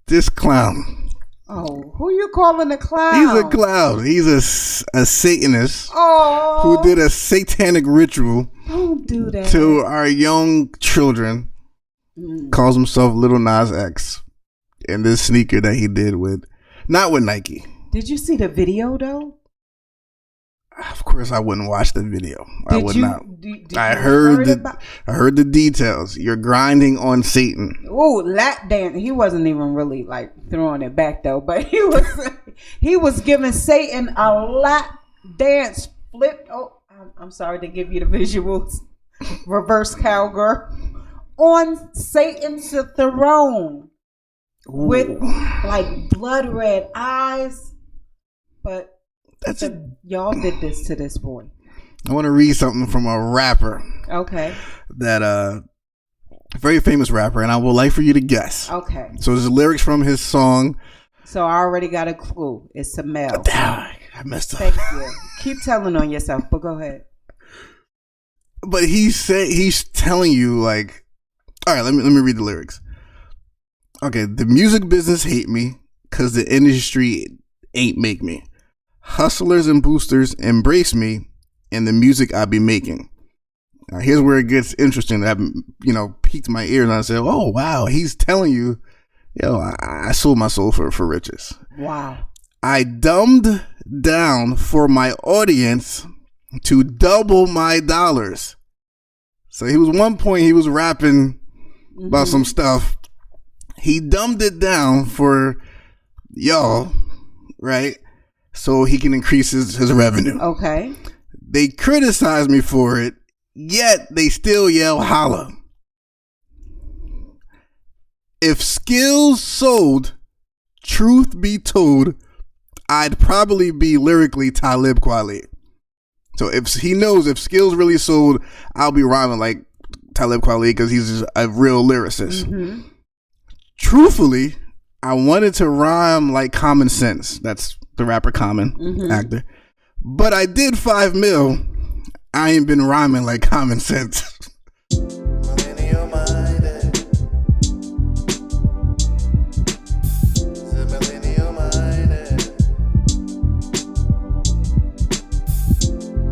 This clown. Oh, who you calling a clown? He's a clown. He's a Satanist who did a satanic ritual. Don't do that to our young children. Calls himself Lil Nas X, and this sneaker that he did not with Nike. Did you see the video though? Of course, I wouldn't watch the video. I would not. I heard the details. You're grinding on Satan. Oh, lap dance. He wasn't even really like throwing it back though, but he was giving Satan a lap dance flip. Oh, I'm sorry to give you the visuals. Reverse cowgirl on Satan's throne with like blood red eyes, but. Y'all did this to this boy. I want to read something from a rapper. Okay. That very famous rapper, and I would like for you to guess. Okay. So there's lyrics from his song. So I already got a clue. It's a male. I messed up. Thank you. Keep telling on yourself, but go ahead. But he's telling you like, all right, let me read the lyrics. Okay, the music business hate me because the industry ain't make me. Hustlers and boosters embrace me and the music I be making. Now, here's where it gets interesting. That piqued my ears, and I said, "Oh wow, he's telling you, I sold my soul for riches." Wow. I dumbed down for my audience to double my dollars. So he was one point he was rapping about some stuff. He dumbed it down for y'all, right? So he can increase his revenue. Okay. They criticize me for it, yet they still yell holla. If skills sold, truth be told, I'd probably be lyrically Talib Kweli. So if he knows if skills really sold, I'll be rhyming like Talib Kweli because he's a real lyricist. Mm-hmm. Truthfully, I wanted to rhyme like Common Sense. That's the rapper Common, actor. But I did 5 mil. I ain't been rhyming like Common Sense. Millennial Minded. Millennial Minded.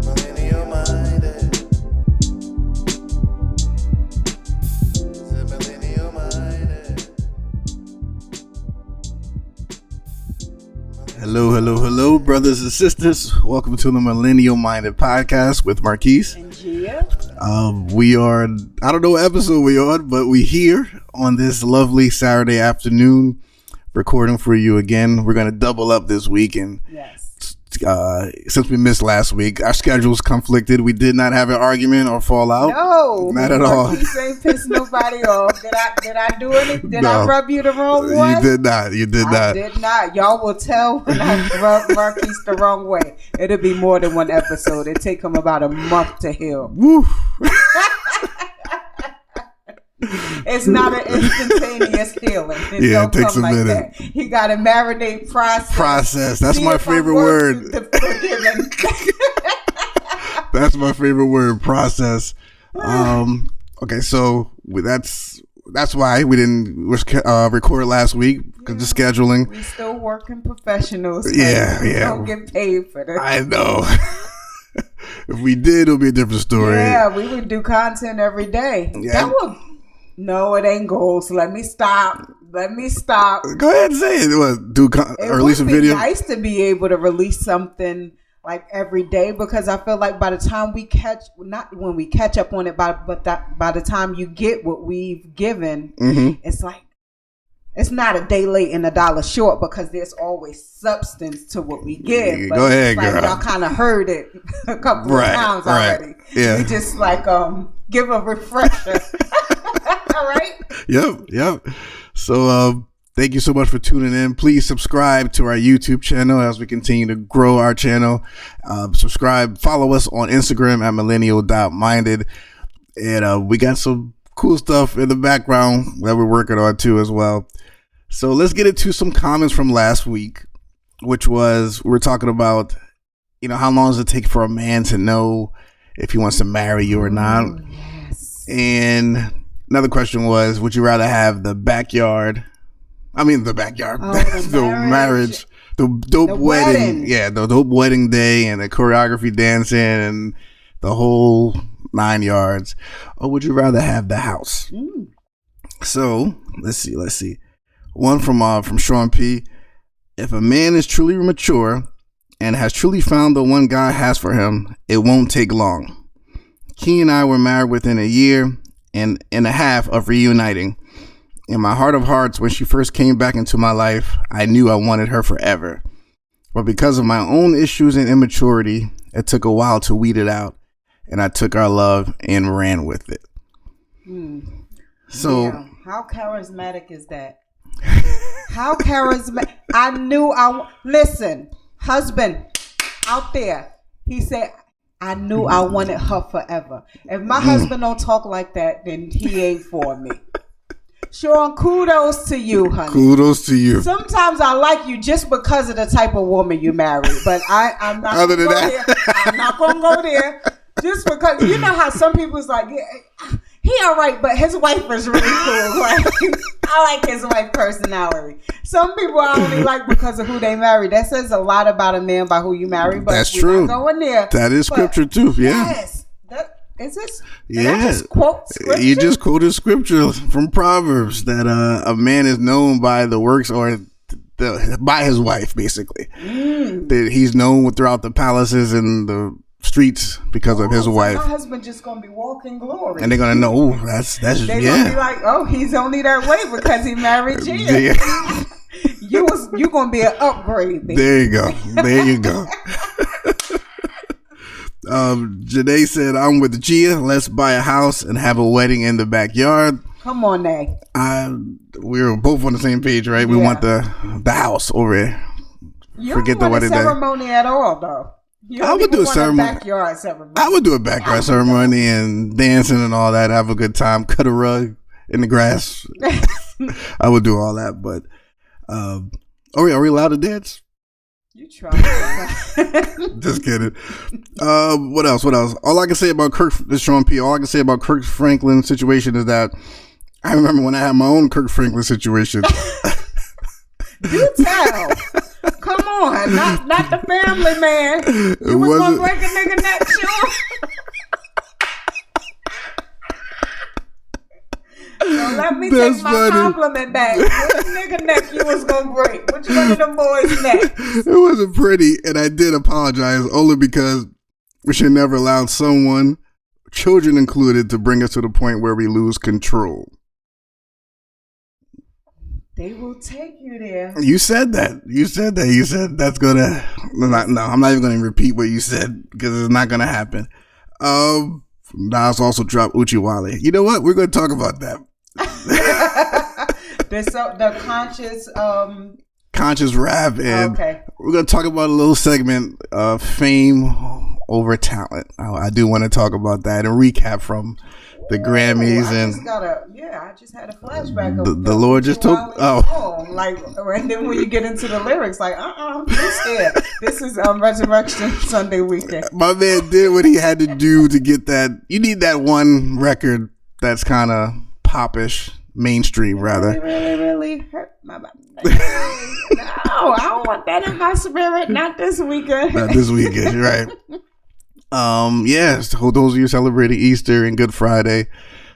Millennial Minded. Millennial Minded. Hello, brothers and sisters. Welcome to the Millennial Minded Podcast with Marquis and Jeeah. We are, I don't know what episode we're on, but we're here on this lovely Saturday afternoon recording for you again. We're going to double up this week. And yes. Since we missed last week, our schedules conflicted. We did not have an argument or fall out. No. Not at all. Marquis ain't pissed nobody off. Did I do anything? Did I rub you the wrong way? You did not. I did not. Y'all will tell when I rub Marquis the wrong way. It'll be more than one episode. It take him about a month to heal. Woo. It's not an instantaneous healing. It takes a minute. That. He got to marinate process. That's my favorite word. That's my favorite word. Process. Okay, so that's why we didn't record last week because of scheduling. We still working professionals. Yeah. We don't get paid for this. I know. If we did, it'll be a different story. Yeah, we would do content every day. Yeah. No, it ain't goals. Let me stop. Go ahead and say it. Or release a video. It's nice to be able to release something like every day because I feel like by the time we catch up on it, by the time you get what we've given, it's like it's not a day late and $1 short because there's always substance to what we give. But go ahead, girl. Y'all kind of heard it a couple of times already. Yeah. We just like give a refresher. All right. Yep. So thank you so much for tuning in. Please subscribe to our YouTube channel as we continue to grow our channel. Subscribe, follow us on Instagram at millennial.minded. And we got some cool stuff in the background that we're working on too as well. So let's get into some comments from last week, which was we're talking about, how long does it take for a man to know if he wants to marry you or not? Yes. And another question was, would you rather have the backyard I mean, the backyard. Oh, the marriage. The dope wedding. Yeah, the dope wedding day and the choreography dancing and the whole 9 yards. Or would you rather have the house? So let's see. One from Sean P. If a man is truly mature and has truly found the one God has for him, it won't take long. Key and I were married within a year and a half of reuniting. In my heart of hearts, when she first came back into my life, I knew I wanted her forever. But because of my own issues and immaturity, it took a while to weed it out, and I took our love and ran with it. So, yeah. How charismatic is that? How charismatic? Listen, husband out there, he said, I knew I wanted her forever. If my husband don't talk like that, then he ain't for me. Sean, kudos to you, honey. Kudos to you. Sometimes I like you just because of the type of woman you marry, but I'm not going to go there. I'm not going to go there just because, you know how some people's like, yeah, he all right, but his wife is really cool. Like, I like his wife personality. Some people I only like because of who they marry. That says a lot about a man by who you marry, but that's true. Not going there. That is scripture too, yeah. Yes. Is this? Yeah. I just quote scripture? You just quoted scripture from Proverbs that a man is known by the works or by his wife, basically. That he's known throughout the palaces and the streets because of his wife. My husband just gonna be walking glory, and they're gonna know. That's they're gonna be like, oh, he's only that way because he married Jeeah. You gonna be an upgrade, baby. There you go. Janae said, I'm with Jeeah. Let's buy a house and have a wedding in the backyard. Come on, Nay. We were both on the same page, right? We want the house over here. You Forget don't want the wedding a ceremony day. At all, though. I would do a ceremony. Backyard ceremony. I would do a backyard ceremony and dancing and all that. Have a good time. Cut a rug in the grass. I would do all that. But are we allowed to dance? You try. Just kidding. What else? All I can say about this Sean P. All I can say about Kirk Franklin's situation is that I remember when I had my own Kirk Franklin situation. Do tell. Come on, not the family man. You was gonna break a nigga neck, sure. So let me take my compliment back. Which nigga neck you was gonna break? Which one of them boys' neck? It wasn't pretty, and I did apologize only because we should never allow someone, children included, to bring us to the point where we lose control. They will take you there. You said that. You said that's gonna. No, I'm not even gonna repeat what you said because it's not gonna happen. Nas also dropped Uchiwale. You know what? We're gonna talk about that. The conscious rap, and we're gonna talk about a little segment of fame over talent. I do want to talk about that and recap from the Grammys. I just had a flashback of the Lord just took. And then when you get into the lyrics, this is Resurrection Sunday weekend. My man did what he had to do to get that. You need that one record that's kind of popish, mainstream, rather. Really hurt my body. No, I don't want that in my spirit. Not this weekend. Not this weekend, right? Yes. Those of you celebrating Easter and Good Friday,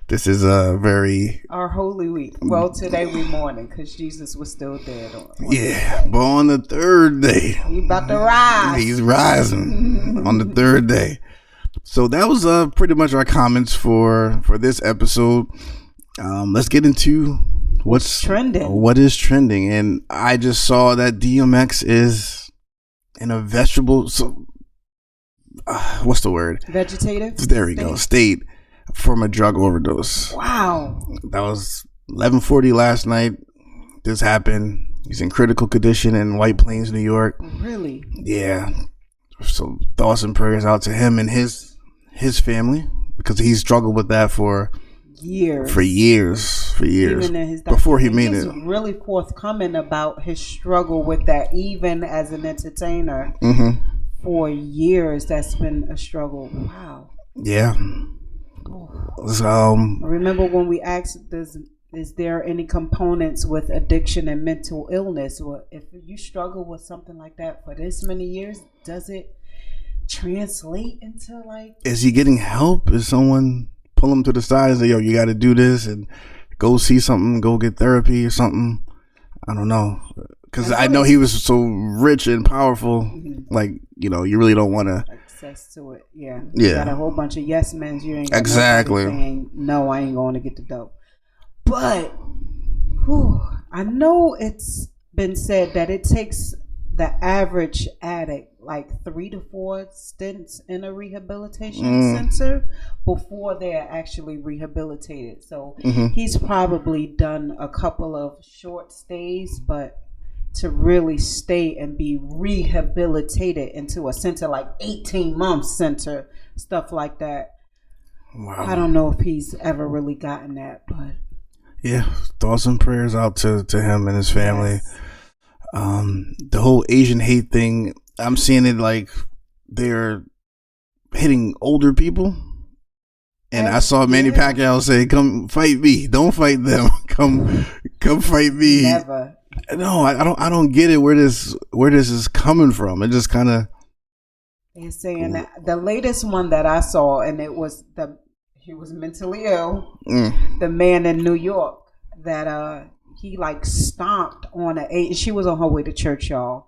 this is our Holy Week. Well, today we mourning because Jesus was still dead. But on the third day, he's about to rise. He's rising on the third day. So that was pretty much our comments for this episode. Let's get into what's trending. What is trending? And I just saw that DMX is in a vegetable. So, what's the word? Vegetative. There we go. State from a drug overdose. Wow. That was 11:40 last night. This happened. He's in critical condition in White Plains, New York. Really? Yeah. So thoughts and prayers out to him and his family because he struggled with that for years. Even in his before he made it. He's really forthcoming about his struggle with that, even as an entertainer. Mm-hmm. For years, that's been a struggle. Wow. Yeah. So, remember when we asked, does is there any components with addiction and mental illness? Or if you struggle with something like that for this many years, does it translate into like? Is he getting help? Is someone pull him to the side and say, yo, you got to do this and go see something, go get therapy or something? I don't know. Because I know he was so rich and powerful. Mm-hmm. Like, you know, you really don't want to. Access to it. Yeah. You got a whole bunch of yes men. You ain't got exactly saying, no, I ain't going to get the dope. But I know it's been said that it takes the average addict like 3 to 4 stints in a rehabilitation center before they're actually rehabilitated. So he's probably done a couple of short stays, but to really stay and be rehabilitated into a center like 18 months center, stuff like that. Wow. I don't know if he's ever really gotten that, but yeah, thoughts and prayers out to him and his family. Yes. The whole Asian hate thing, I'm seeing it like they're hitting older people. And I saw Manny Pacquiao say, come fight me. Don't fight them. Come fight me. Never. No, I don't get it where this is coming from. It just kind of. They're saying that the latest one that I saw, and it was he was mentally ill. The man in New York that he like stomped on she was on her way to church, y'all.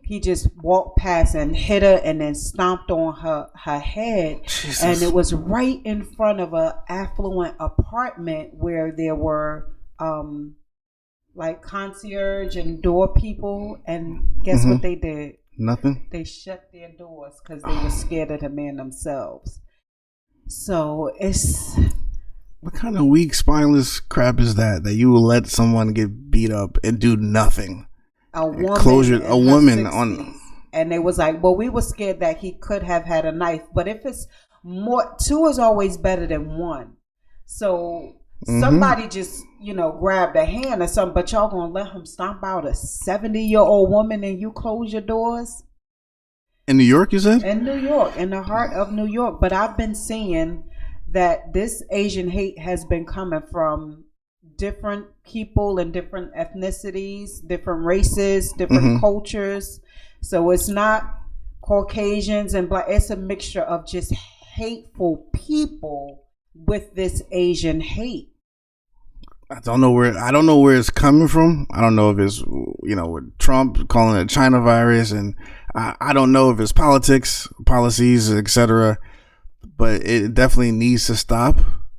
He just walked past and hit her and then stomped on her head. Jesus. And it was right in front of an affluent apartment where there were like concierge and door people. And guess what they did? Nothing. They shut their doors because they were scared of the man themselves. So it's... What kind of weak, spineless crap is that you will let someone get beat up and do nothing? A woman on, and they was like, well, we were scared that he could have had a knife, but if it's more, 2 is always better than 1. So somebody just, grabbed a hand or something, but y'all gonna let him stomp out a 70-year-old woman and you close your doors? In New York, you said? In New York, in the heart of New York. But I've been seeing that this Asian hate has been coming from different people and different ethnicities, different races, different cultures. So it's not Caucasians and Black. It's a mixture of just hateful people with this Asian hate. I don't know where it's coming from. I don't know if it's, with Trump calling it China virus, and I don't know if it's politics, policies, etc. But it definitely needs to stop.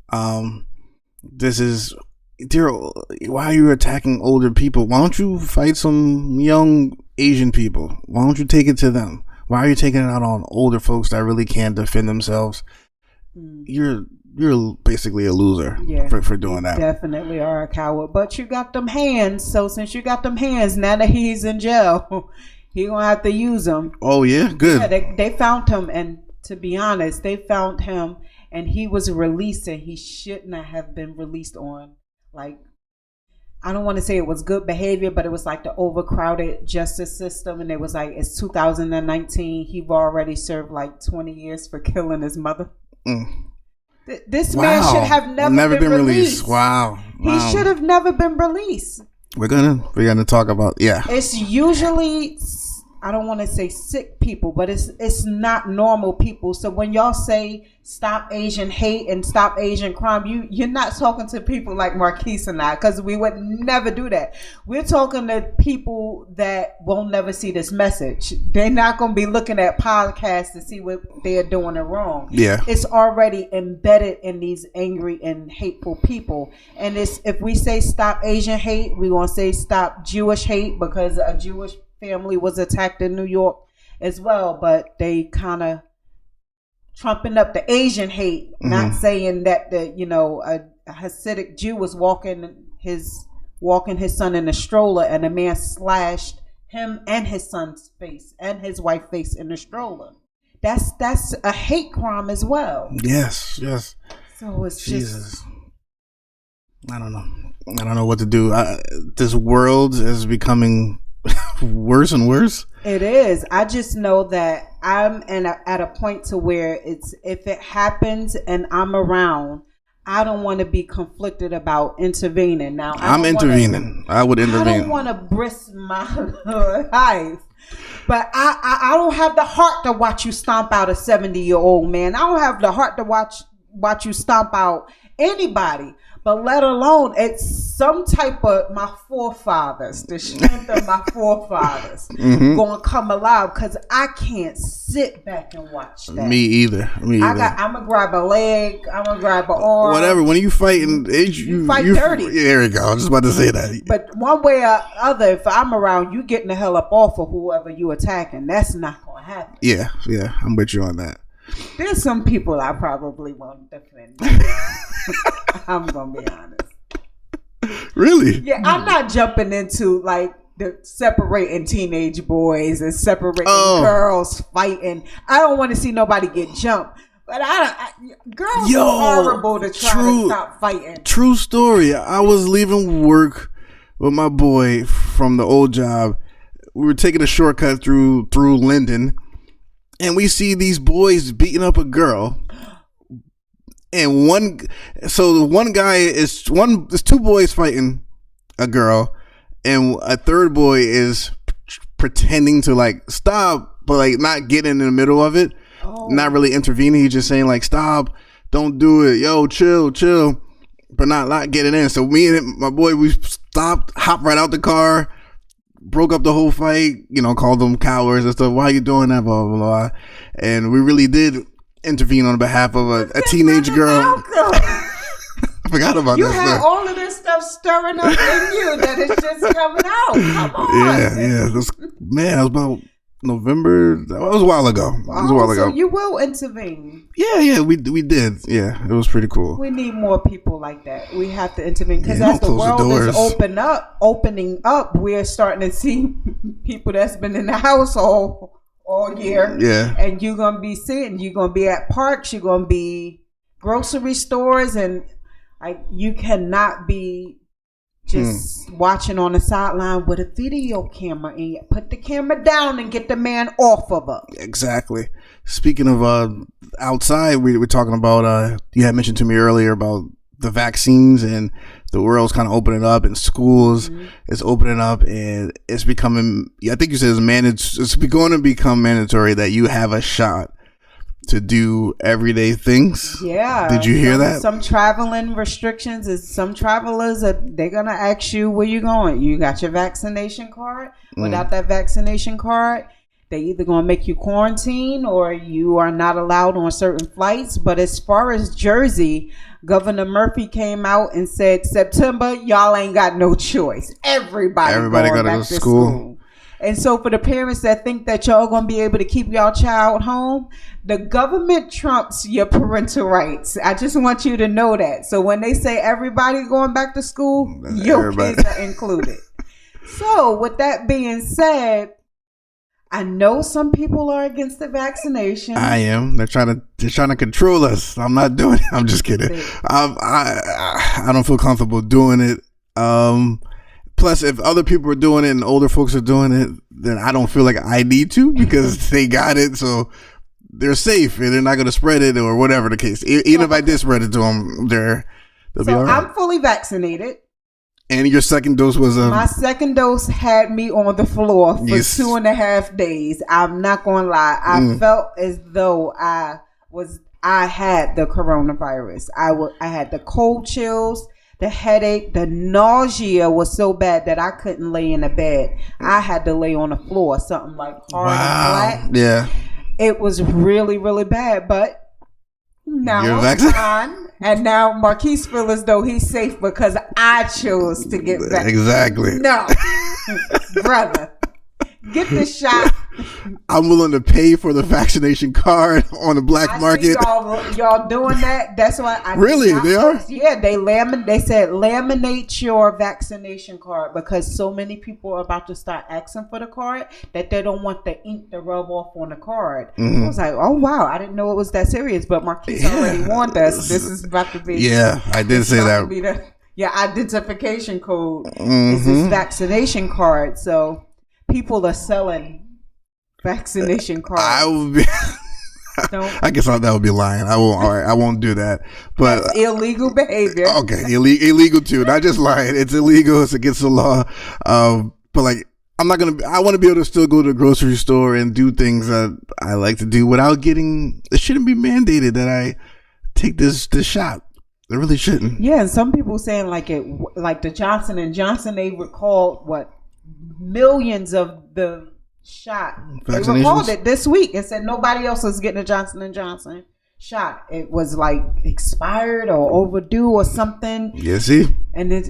Why are you attacking older people? Why don't you fight some young Asian people? Why don't you take it to them? Why are you taking it out on older folks that really can't defend themselves? You're basically a loser for doing that. Definitely are a coward. But you got them hands. So since you got them hands, now that he's in jail, he gonna have to use them. Oh yeah, good. Yeah, they found him, and to be honest, they found him, and he was released, and he shouldn't have been released on. Like, I don't want to say it was good behavior, but it was like the overcrowded justice system. And it was like, it's 2019. He've already served like 20 years for killing his mother. This man should have never been released. Wow. He should have never been released. We're gonna talk about, It's usually, I don't want to say sick people, but it's not normal people. So when y'all say stop Asian hate and stop Asian crime, you're not talking to people like Marquis and I, because we would never do that. We're talking to people that won't never see this message. They're not going to be looking at podcasts to see what they're doing wrong. Yeah, it's already embedded in these angry and hateful people. And if we say stop Asian hate, we're going to say stop Jewish hate, because a Jewish family was attacked in New York as well, but they kind of trumping up the Asian hate, not saying that a Hasidic Jew was walking his son in a stroller, and a man slashed him and his son's face and his wife's face in the stroller. That's a hate crime as well. Yes. So it's Jesus. I don't know what to do. This world is becoming worse and worse. It is. I just know that I'm at a point to where if it happens and I'm around, I don't want to be conflicted about intervening. Now, I'm intervening. I would intervene. I don't want to brisk my life. But I don't have the heart to watch you stomp out a 70-year-old man. I don't have the heart to watch you stomp out anybody. But let alone it's some type of my forefathers, the strength of my forefathers gonna come alive, because I can't sit back and watch that. Me either. I'm gonna grab a leg. I'm gonna grab an arm. Whatever. When you fighting, you fight dirty. Yeah, there we go. I was just about to say that. But one way or other, if I'm around, you getting the hell up off of whoever you attacking. That's not gonna happen. Yeah, I'm with you on that. There's some people I probably won't defend. I'm gonna be honest. Really? Yeah, I'm not jumping into like the separating teenage boys and separating girls fighting. I don't want to see nobody get jumped. But girls are horrible to try to stop fighting. True story. I was leaving work with my boy from the old job. We were taking a shortcut through Linden. And we see these boys beating up a girl, and there's two boys fighting a girl, and a third boy is pretending to like stop, but like not getting in the middle of it, not really intervening. He's just saying like, stop, don't do it, yo, chill, but not getting in. So me and my boy, we stopped, hopped right out the car, broke up the whole fight, called them cowards and stuff. Why are you doing that? Blah, blah, blah. And we really did intervene on behalf of a teenage girl. I forgot about that. You had all of this stuff stirring up in you that it's just coming out. Come on. Yeah. That was about November. That was a while ago. So you will intervene. Yeah, we did. Yeah, it was pretty cool. We need more people like that. We have to intervene because as the world is opening up, we're starting to see people that's been in the house all year. Yeah. And you're going to be at parks, you're going to be grocery stores, and like you cannot be just watching on the sideline with a video camera, and you put the camera down and get the man off of her. Exactly. Speaking of outside, we were talking about, you had mentioned to me earlier about the vaccines, and the world's kind of opening up, and schools is opening up, and it's becoming, I think you said it's going to become mandatory that you have a shot to do everyday things. Yeah. Did you hear that? Some traveling restrictions is some travelers they're gonna ask you where you going. You got your vaccination card? Without that vaccination card, they either gonna make you quarantine or you are not allowed on certain flights. But as far as Jersey, Governor Murphy came out and said, September, y'all ain't got no choice. Everybody going back to school. And so for the parents that think that y'all going to be able to keep y'all child home, the government trumps your parental rights. I just want you to know that. So when they say everybody going back to school, your kids are included. So with that being said, I know some people are against the vaccination. I am. They're trying to control us. I'm not doing it. I'm just kidding. I don't feel comfortable doing it. Plus, if other people are doing it and older folks are doing it, then I don't feel like I need to because they got it, so they're safe and they're not going to spread it or whatever the case. Even if I did spread it to them, they'll be all right. I'm fully vaccinated. And your second dose was my second dose had me on the floor for 2.5 days. I'm not going to lie. I felt as though I had the coronavirus. I had the cold chills. The headache, the nausea was so bad that I couldn't lay in the bed. I had to lay on the floor, something like hard and flat. Yeah. It was really, really bad. But now I'm fine. And now Marquis feels as though he's safe because I chose to get vaccinated. Exactly. No. Brother. Get the shot. I'm willing to pay for the vaccination card on the black market. Y'all doing that? That's why I really they are. Yeah, they said laminate your vaccination card because so many people are about to start asking for the card that they don't want the ink to rub off on the card. I was like, oh wow, I didn't know it was that serious. But Marquis already warned us. This is about to be. Yeah, I did say that. Your identification code is this vaccination card. So. People are selling vaccination cards. I guess that would be lying. I won't. All right, I won't do that. But that's illegal behavior. Okay, illegal too. Not just lying. It's illegal. It's against the law. But like, I'm not gonna. I want to be able to still go to the grocery store and do things that I like to do without getting. It shouldn't be mandated that I take this shot. It really shouldn't. Yeah, and some people saying like the Johnson & Johnson, they recalled millions of the shot. They recalled it this week and said nobody else is getting a Johnson & Johnson shot. It was like expired or overdue or something. Yeah, see? And it's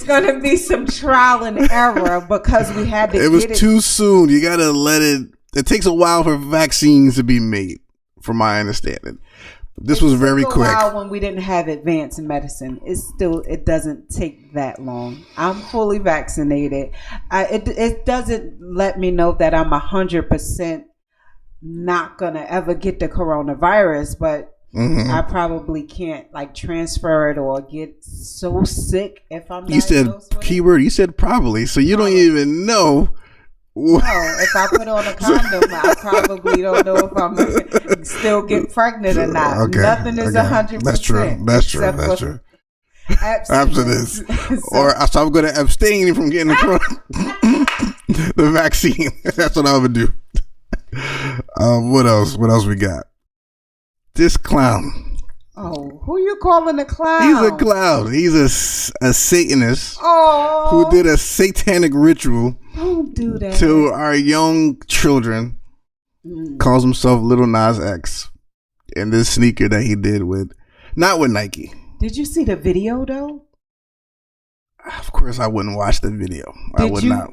going to be some trial and error because we had to It was too soon. You got to let it. It takes a while for vaccines to be made, from my understanding. This was very quick. When we didn't have advanced medicine, it doesn't take that long. I'm fully vaccinated. It doesn't let me know that I'm 100% not gonna ever get the coronavirus, but I probably can't like transfer it or get so sick if I'm. You said keyword. You said probably, so you don't even know. No, if I put on a condom, I probably don't know if I'm still get pregnant or not. Okay, Nothing is 100%. That's true. That's true. Abstinence. So I'm going to abstain from getting the vaccine. That's what I would do. What else? What else we got? This clown. Oh, who you calling a clown? He's a clown. He's a Satanist who did a satanic ritual. Don't do that to our young children. Calls himself Lil Nas X, and this sneaker that he did not with Nike. Did you see the video though? Of course, I wouldn't watch the video. I would not.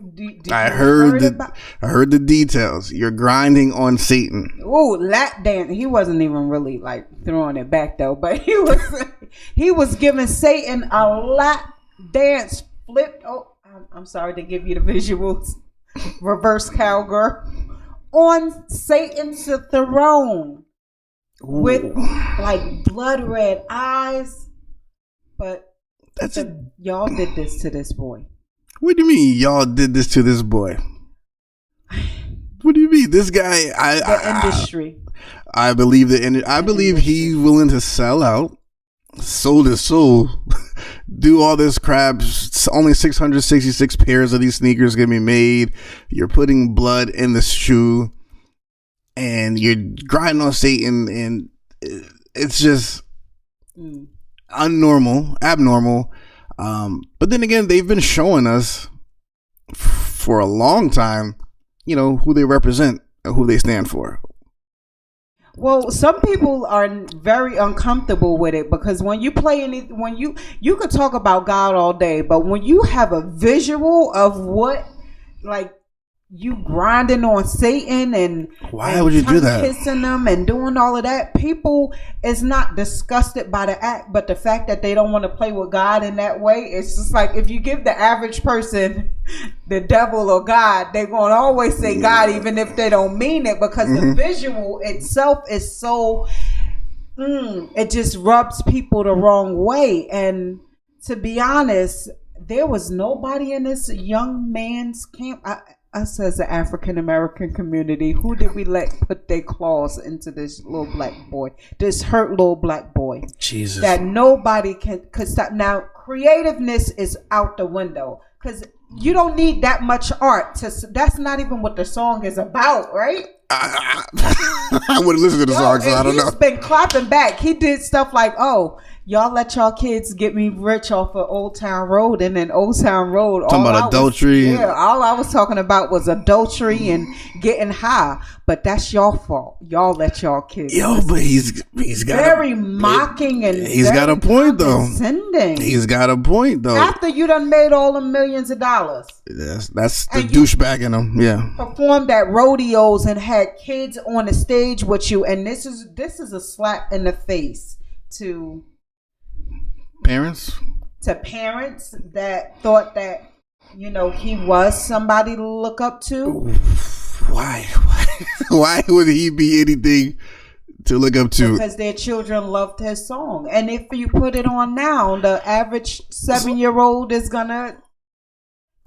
I heard the details. You're grinding on Satan. Oh, lap dance. He wasn't even really like throwing it back though, but he was giving Satan a lap dance flip. Oh, I'm sorry to give you the visuals. Reverse cowgirl on Satan's throne with like blood red eyes, but. Y'all did this to this boy. What do you mean y'all did this to this boy? What do you mean? This guy, the industry. I believe I believe he's willing to sell out, sold his soul, do all this crap. Only 666 pairs of these sneakers gonna be made. You're putting blood in the shoe, and you're grinding on Satan, and it's just. Abnormal. But then again, they've been showing us for a long time, who they represent and who they stand for. Well, some people are very uncomfortable with it because when you play when you could talk about God all day, but when you have a visual of what, like, you grinding on Satan and why would you do that? Kissing them and doing all of that. People is not disgusted by the act, but the fact that they don't want to play with God in that way. It's just like if you give the average person the devil or God, they're going to always say God, even if they don't mean it, because the visual itself is so. It just rubs people the wrong way. And to be honest, there was nobody in this young man's camp. Us as an African American community, who did we let put their claws into this little black boy, this hurt little black boy? Jesus. That nobody could stop. Now, creativeness is out the window because you don't need that much art that's not even what the song is about, right? I wouldn't listen to the song, so I don't know. He's been clapping back. He did stuff like, y'all let y'all kids get me rich off of Old Town Road, and then Old Town Road. Talking about adultery. All I was talking about was adultery and getting high. But that's your fault. Y'all let y'all kids. But he's got very mocking and he's got a point though. He's got a point though. After you done made all the millions of dollars. Yes, that's the douchebag in him. Yeah. Performed at rodeos and had kids on the stage with you, and this is a slap in the face to parents that thought that he was somebody to look up to. Why would he be anything to look up to? Because their children loved his song, and if you put it on now, the average 7-year-old is gonna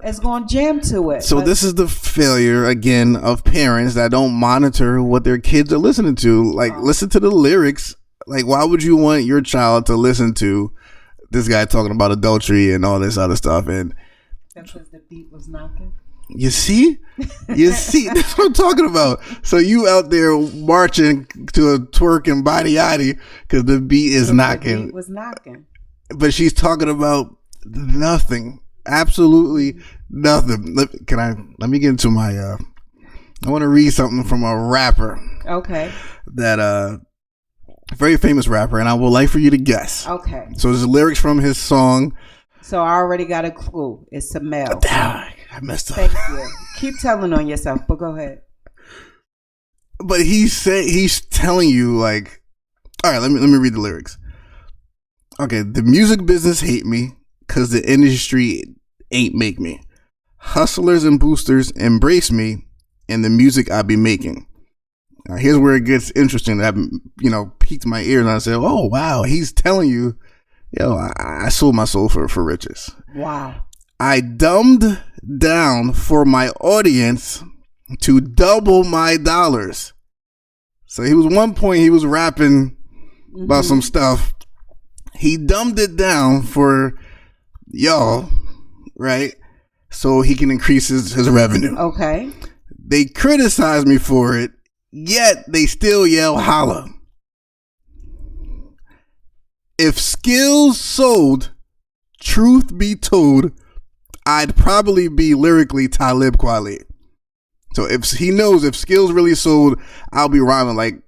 is going to jam to it. So this is the failure again of parents that don't monitor what their kids are listening to. Like, listen to the lyrics. Like, why would you want your child to listen to this guy talking about adultery and all this other stuff? And because the beat was knocking. You see, that's what I'm talking about. So you out there marching to a twerking body yaddy because the beat is knocking. The beat was knocking. But she's talking about nothing, absolutely nothing. Let me get into my. I want to read something from a rapper. Okay. That very famous rapper, and I would like for you to guess. Okay. So there's lyrics from his song. So I already got a clue. It's a male. I messed up. Thank you. Keep telling on yourself, but go ahead. But he's telling you, like, all right, let me read the lyrics. Okay, the music business hate me because the industry ain't make me. Hustlers and boosters embrace me and the music I be making. Now, here's where it gets interesting. That, piqued my ears, and I said, oh, wow, he's telling you, I sold my soul for riches. Wow. I dumbed down for my audience to double my dollars. So he was one point he was rapping about some stuff. He dumbed it down for y'all, right? So he can increase his revenue. Okay. They criticize me for it, yet they still yell holla. If skills sold, truth be told, I'd probably be lyrically Talib Kweli. So if he knows if skills really sold, I'll be rhyming like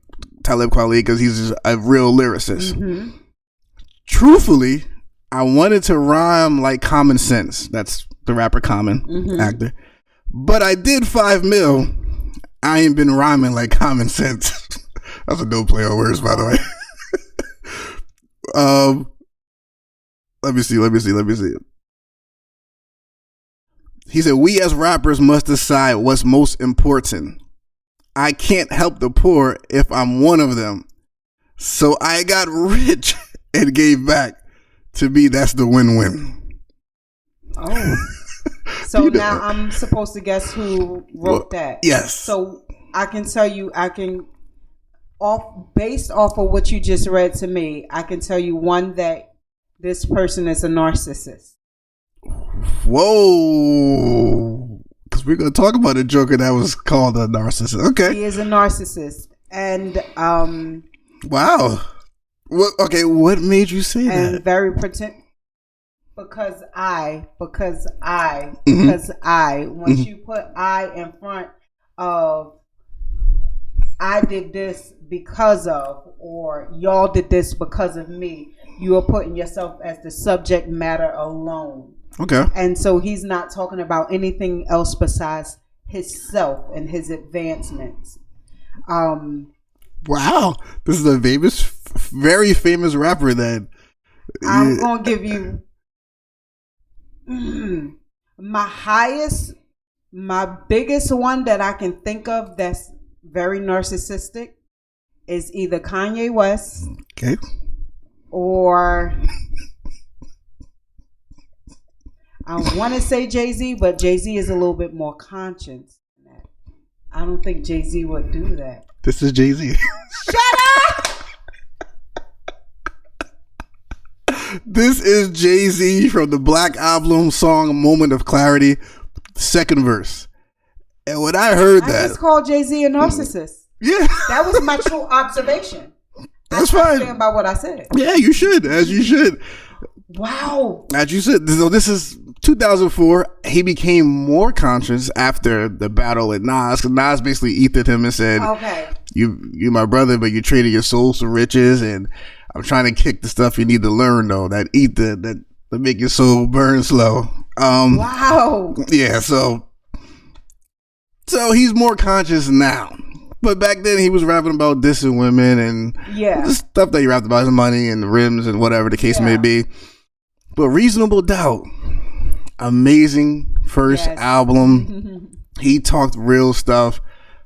Talib Kweli because he's just a real lyricist. Mm-hmm. Truthfully, I wanted to rhyme like Common Sense. That's the rapper Common, actor. But I did $5 million. I ain't been rhyming like Common Sense. That's a dope play on words, by the way. Let me see. He said, we as rappers must decide what's most important. I can't help the poor if I'm one of them. So I got rich and gave back. To me, that's the win-win. Oh. So now I'm supposed to guess who wrote that. Yes. So I can tell you, based off of what you just read to me, I can tell you one that this person is a narcissist. Whoa. Because we're going to talk about a joker that was called a narcissist. Okay. He is a narcissist. And wow. What made you say that? And very because once you put I in front of I did this because of, or y'all did this because of me, you are putting yourself as the subject matter alone. Okay. And so he's not talking about anything else besides himself and his advancements. Wow. This is a very famous rapper that I'm going to give you my biggest one that I can think of that's very narcissistic is either Kanye West. Okay. Or I want to say Jay-Z, but Jay-Z is a little bit more conscious than that. I don't think Jay-Z would do that. This is Jay-Z. Shut up! This is Jay-Z from the Black Album song Moment of Clarity, second verse. And when I heard that, I just called Jay-Z a narcissist. Yeah. That was my true observation. That's fine. Stand by what I said. Yeah, you should, as you should. Wow. As you said, so this is 2004. He became more conscious after the battle with Nas, because Nas basically ethered him and said, okay, you my brother, but you traded your soul for riches, and I'm trying to kick the stuff you need to learn, though, that ether that make your soul burn slow. Wow. Yeah, so he's more conscious now. But back then, he was rapping about dissing women and the stuff that he rapped about, his money and the rims and whatever the case may be. But Reasonable Doubt, amazing first album. He talked real stuff,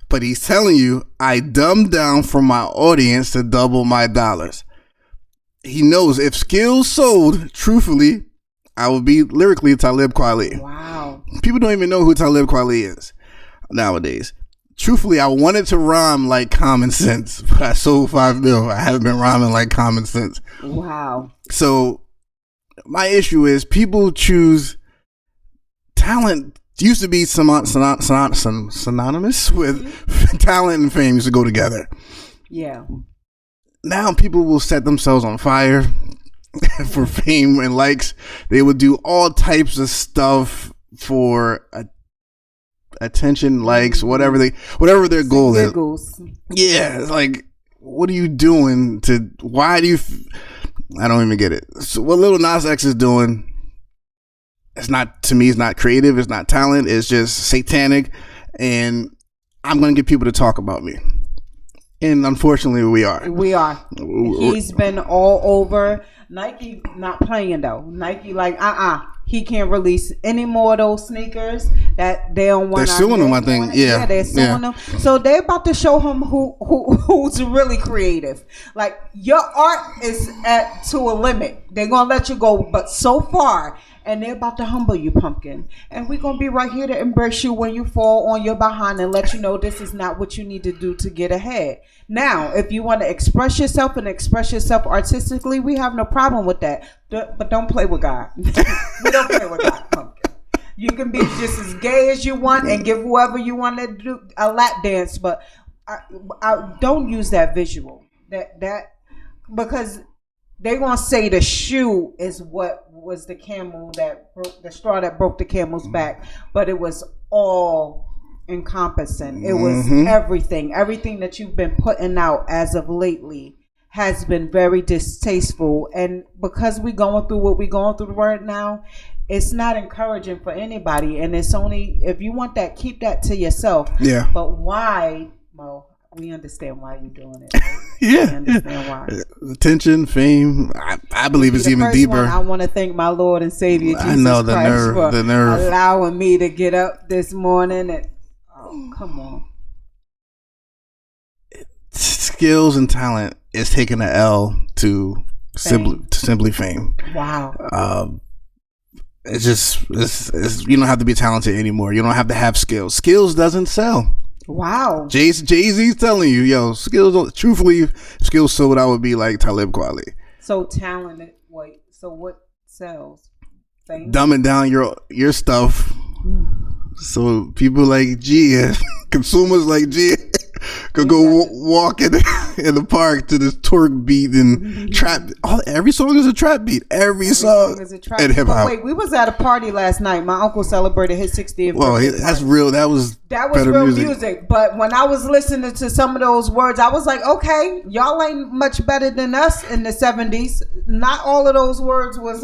but he's telling you, I dumbed down for my audience to double my dollars. He knows if skills sold, truthfully, I would be lyrically Talib Kweli. Wow. People don't even know who Talib Kweli is nowadays. Truthfully, I wanted to rhyme like Common Sense, but I sold 5 mil. I haven't been rhyming like Common Sense. Wow. So my issue is people choose talent. Used to be synonymous with talent and fame used to go together. Yeah. Now people will set themselves on fire for fame and likes. They would do all types of stuff for attention, likes, whatever their goal is. Yeah, it's like, what are you doing to? Why do you? I don't even get it. So what Lil Nas X is doing, it's not, to me, it's not creative. It's not talent. It's just satanic, and I'm gonna get people to talk about me. And unfortunately, we are. He's been all over. Nike not playing though. Nike like, he can't release any more of those sneakers that they don't want. They're suing him, I think. Yeah, they're suing him. So they're about to show him who's really creative. Like, your art is to a limit. They're gonna let you go, but so far. And they're about to humble you, pumpkin. And we're going to be right here to embrace you when you fall on your behind and let you know this is not what you need to do to get ahead. Now, if you want to express yourself and express yourself artistically, we have no problem with that. But don't play with God. We don't play with God, pumpkin. You can be just as gay as you want and give whoever you want to do a lap dance. But I don't use that visual. That because they're going to say the shoe is what was the camel that broke the straw that broke the camel's back, but it was all encompassing. It was everything that you've been putting out as of lately has been very distasteful, and because we're going through what we're going through right now, it's not encouraging for anybody. And it's only, if you want that, keep that to yourself. Yeah. But why, Mo? We understand why you're doing it. Right? Yeah. We understand why. Attention, fame. I believe it's even deeper. I want to thank my Lord and Savior Jesus Christ for allowing me to get up this morning. And come on. Skills and talent is taking an L to simply fame. Wow. It's you don't have to be talented anymore. You don't have to have skills. Skills doesn't sell. Wow. Jay-Z's telling you, yo, skills, truthfully, skills sold, I would be like Talib Kweli. So talented, so what sells? Fame? Dumbing down your stuff. So people like Jeeah, consumers like Jeeah, could go walk in the park to this twerk beat and trap. Every song is a trap beat. Every song is a trap beat. Hip hop. Wait, we was at a party last night. My uncle celebrated his 60th. Well, that's real. That was real music. But when I was listening to some of those words, I was like, okay, y'all ain't much better than us in the 70s. Not all of those words was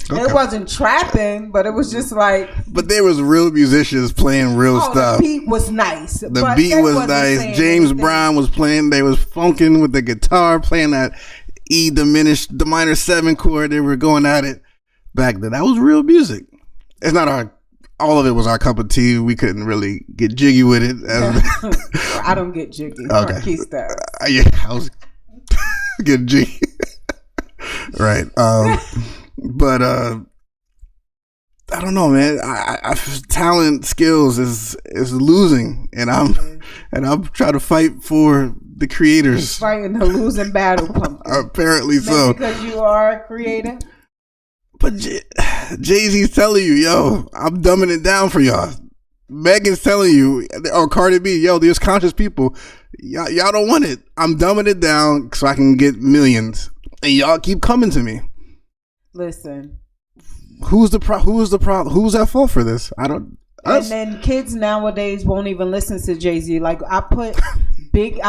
Okay. It wasn't trapping, but it was just like. But there was real musicians playing real stuff. The beat was nice. The beat was nice. James Brown was playing. They was funking with the guitar, playing that E diminished, the minor 7 chord. They were going at it back then. That was real music. It's not all of it was our cup of tea. We couldn't really get jiggy with it. I don't get jiggy. Okay. Marquis does. Yeah, I was getting jiggy. Right. But I don't know, man. I talent, skills is losing, and I'm trying to fight for the creators. You're fighting the losing battle, pumpkin. Apparently so. Because you are a creator. But Jay-Z's telling you, yo, I'm dumbing it down for y'all. Megan's telling you, or Cardi B, yo, there's conscious people. Y'all don't want it. I'm dumbing it down so I can get millions, and y'all keep coming to me. Listen, who's the problem? Who's at fault for this? And then kids nowadays won't even listen to Jay-Z. Like I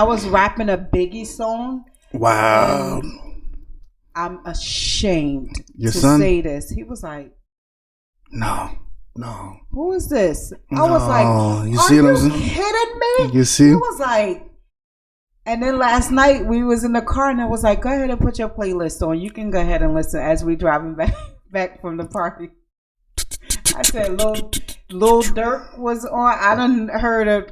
was rapping a Biggie song. Wow. I'm ashamed to say this. He was like, No. Who is this? I was like, you see what I'm saying? Kidding me? You see? He was like. And then last night we was in the car and I was like, go ahead and put your playlist on. You can go ahead and listen as we driving back from the party. I said, Lil Durk was on. I done heard of.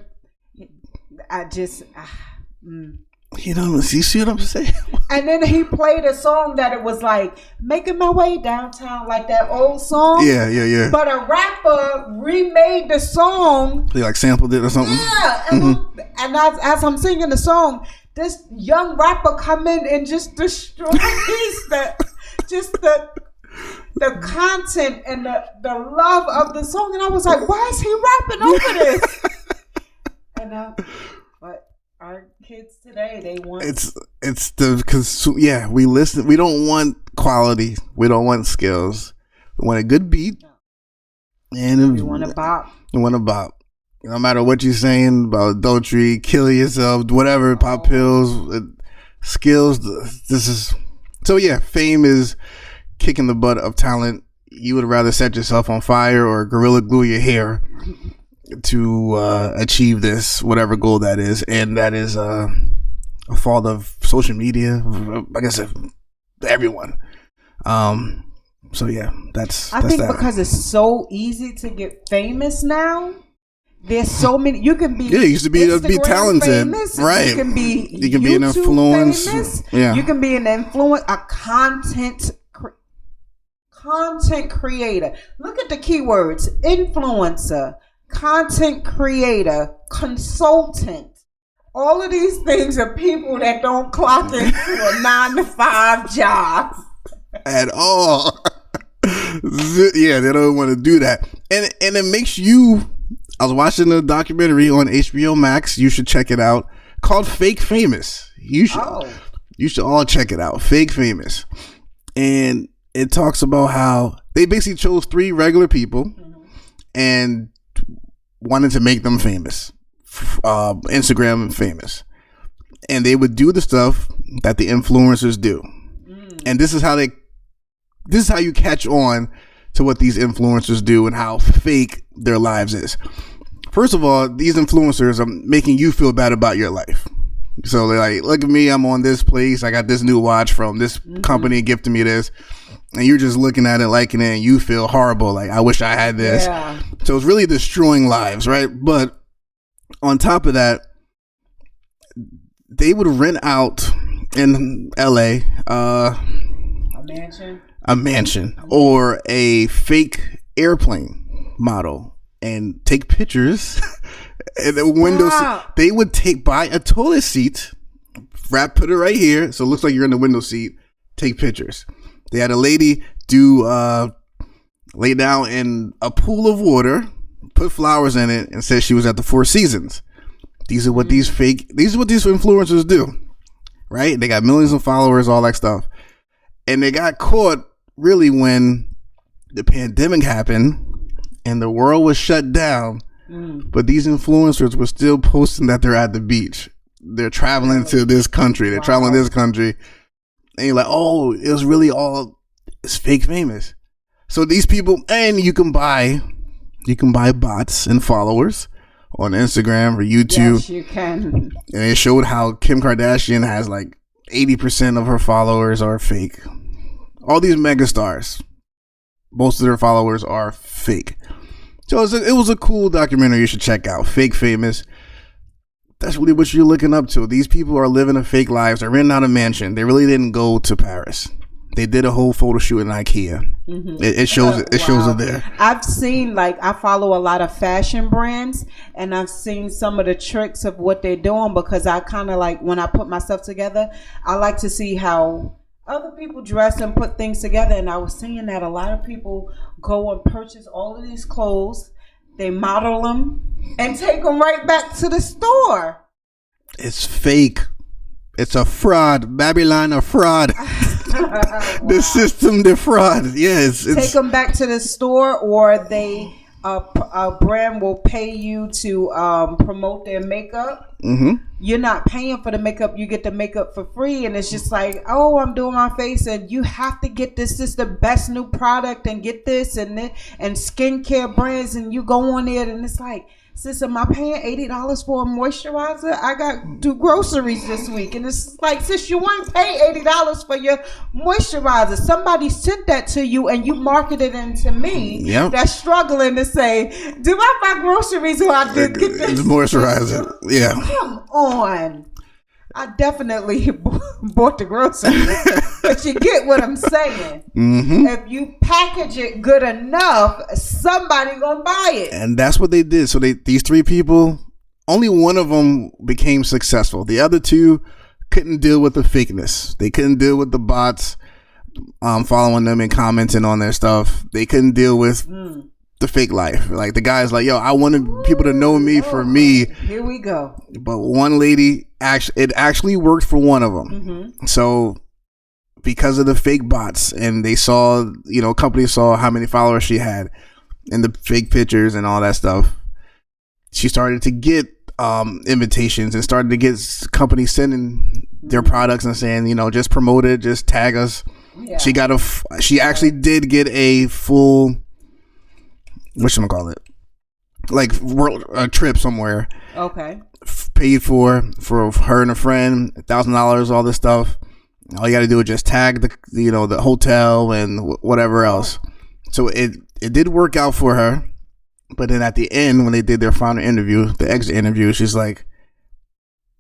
You know, you see what I'm saying? And then he played a song that it was like, making my way downtown, like that old song. Yeah. But a rapper remade the song. They like sampled it or something? Yeah. And as I'm singing the song, this young rapper come in and just destroys the content and the love of the song. And I was like, why is he rapping over this? But our kids today, they want we listen. We don't want quality. We don't want skills. We want a good beat. And we want a bop. We want a bop. No matter what you're saying about adultery, kill yourself, whatever, pop pills, skills. This is so. Yeah, fame is kicking the butt of talent. You would rather set yourself on fire or gorilla glue your hair to achieve this, whatever goal that is, and that is a fault of social media. I guess everyone. So yeah, that's. I think because it's so easy to get famous now. There's so many. You can be. Yeah, you used to be talented, famous, right? You can be an influence. Famous. Yeah, you can be a content creator. Look at the keywords: influencer, content creator, consultant. All of these things are people that don't clock into a 9-to-5 job at all. Yeah, they don't want to do that, and it makes you. I was watching a documentary on HBO Max. You should check it out. Called Fake Famous. You should all check it out. Fake Famous, and it talks about how they basically chose 3 regular people and wanted to make them famous, Instagram famous, and they would do the stuff that the influencers do, and this is how you catch on to what these influencers do and how fake their lives is. First of all, these influencers are making you feel bad about your life. So they're like, look at me, I'm on this place, I got this new watch from this company gifted me this, and you're just looking at it, liking it, and you feel horrible, like I wish I had this. Yeah. So it's really destroying lives, right? But on top of that, they would rent out in LA a mansion or a fake airplane model and take pictures in the window. They would buy a toilet seat, put it right here, so it looks like you're in the window seat, take pictures. They had a lady lay down in a pool of water, put flowers in it, and said she was at the Four Seasons. These are what these influencers do, right? They got millions of followers, all that stuff. And they got caught really when the pandemic happened and the world was shut down. But these influencers were still posting that they're at the beach. They're traveling to this country. They're traveling this country. And you're like, oh, it was really it's fake famous. So these people, and you can buy bots and followers on Instagram or YouTube. Yes, you can. And it showed how Kim Kardashian has like 80% of her followers are fake. All these megastars, most of their followers are fake. So it was a cool documentary you should check out. Fake Famous. That's really what you're looking up to. These people are living a fake lives. They're renting out a mansion. They really didn't go to Paris. They did a whole photo shoot in IKEA. It shows it. It shows it there. I've seen, I follow a lot of fashion brands, and I've seen some of the tricks of what they're doing, because I kind of when I put myself together, I like to see how other people dress and put things together. And I was seeing that a lot of people go and purchase all of these clothes, they model them, and take them right back to the store. It's fake. It's a fraud. Babylon, a fraud. The system, the fraud. Yeah, it's take them back to the store, or they a brand will pay you to promote their makeup. You're not paying for the makeup, you get the makeup for free, and it's just like, oh, I'm doing my face and you have to get this is the best new product, and get this and skincare brands, and you go on there and it's like, sis, am I paying $80 for a moisturizer? I got do groceries this week, and it's like, sis, you wouldn't pay $80 for your moisturizer. Somebody sent that to you, and you marketed it to me. Yep. That's struggling to say, do I buy groceries or I did get this moisturizer? Yeah. Come on. I definitely bought the groceries. But you get what I'm saying. Mm-hmm. If you package it good enough, somebody gonna buy it. And that's what they did. So these 3 people, only one of them became successful. The other 2 couldn't deal with the fakeness. They couldn't deal with the bots following them and commenting on their stuff. They couldn't deal with the fake life. Like the guy's like, yo, I wanted people to know me for me. Here we go. But one lady, it actually worked for one of them. Mm-hmm. So because of the fake bots, and they saw, companies saw how many followers she had and the fake pictures and all that stuff, she started to get invitations and started to get companies sending their products and saying, just promote it, just tag us. Yeah. She actually did get a full, whatchamacallit, like a trip somewhere. Okay. Paid for her and a friend, $1,000, all this stuff. All you got to do is just tag the hotel and whatever else. So it did work out for her. But then at the end, when they did their final interview, the exit interview, she's like,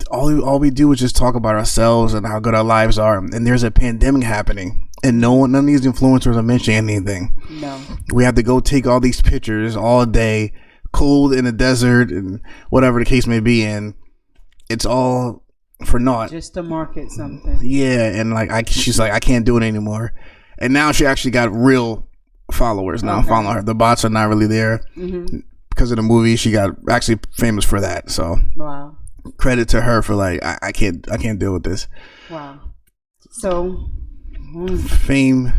all we do is just talk about ourselves and how good our lives are. And there's a pandemic happening, and none of these influencers are mentioning anything. No. We have to go take all these pictures all day, cold in the desert and whatever the case may be. And it's all for naught. Just to market something. Yeah. And she's like, I can't do it anymore. And now she actually got real followers now following her. The bots are not really there because of the movie. She got actually famous for that. So wow, credit to her for I can't deal with this. Wow. So fame